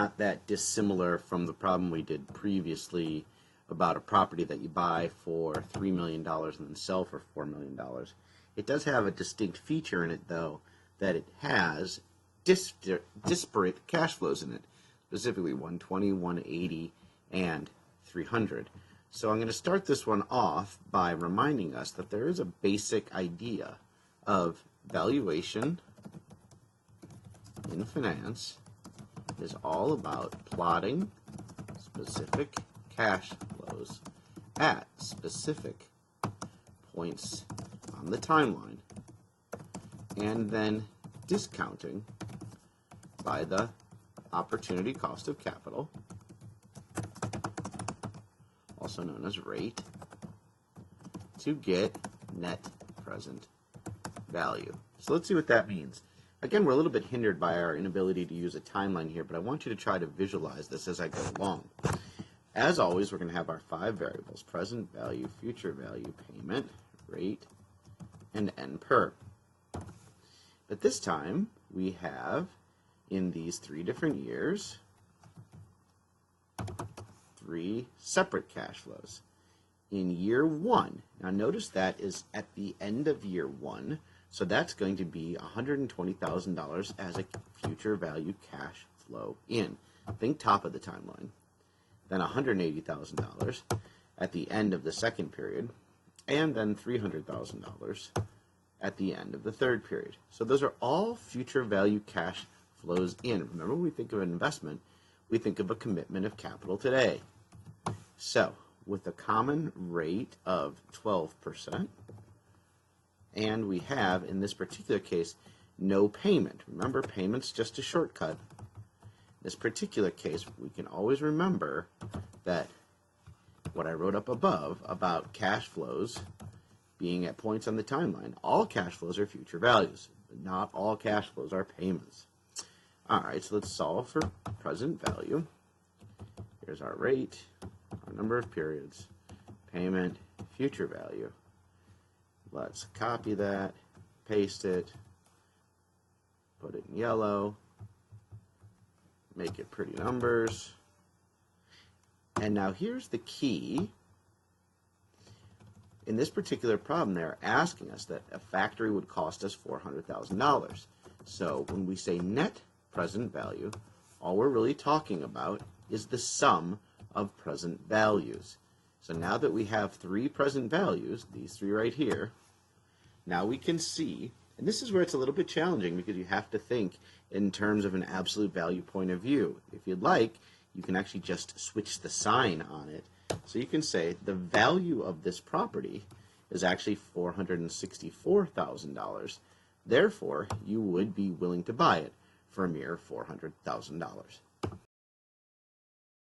not that dissimilar from the problem we did previously about a property that you buy for $3 million and then sell for $4 million. It does have a distinct feature in it, though, that it has disparate cash flows in it, specifically 120, 180, and 300. So I'm going to start this one off by reminding us that there is a basic idea of valuation in finance is all about plotting specific cash flows at specific points on the timeline and then discounting by the opportunity cost of capital, also known as rate, to get net present value. So let's see what that means. Again, we're a little bit hindered by our inability to use a timeline here, but I want you to try to visualize this as I go along. As always, we're going to have our 5 variables: present value, future value, payment, rate, and NPER. But this time, we have, in these 3 different years, 3 separate cash flows. In year 1, now notice that is at the end of year 1, so that's going to be $120,000 as a future value cash flow in. Think top of the timeline. Then $180,000 at the end of the second period, and then $300,000 at the end of the third period. So those are all future value cash flows in. Remember, when we think of an investment, we think of a commitment of capital today. So with a common rate of 12%, and we have, in this particular case, no payment. Remember, payment's just a shortcut. In this particular case, we can always remember that what I wrote up above about cash flows being at points on the timeline. All cash flows are future values, but not all cash flows are payments. All right, so let's solve for present value. Here's our rate, our number of periods, payment, future value. Let's copy that, paste it, put it in yellow, make it pretty numbers. And now here's the key. In this particular problem, they're asking us that a factory would cost us $400,000. So when we say net present value, all we're really talking about is the sum of present values. So now that we have 3 present values, these 3 right here, now we can see, and this is where it's a little bit challenging because you have to think in terms of an absolute value point of view. If you'd like, you can actually just switch the sign on it. So you can say the value of this property is actually $464,000. Therefore, you would be willing to buy it for a mere $400,000.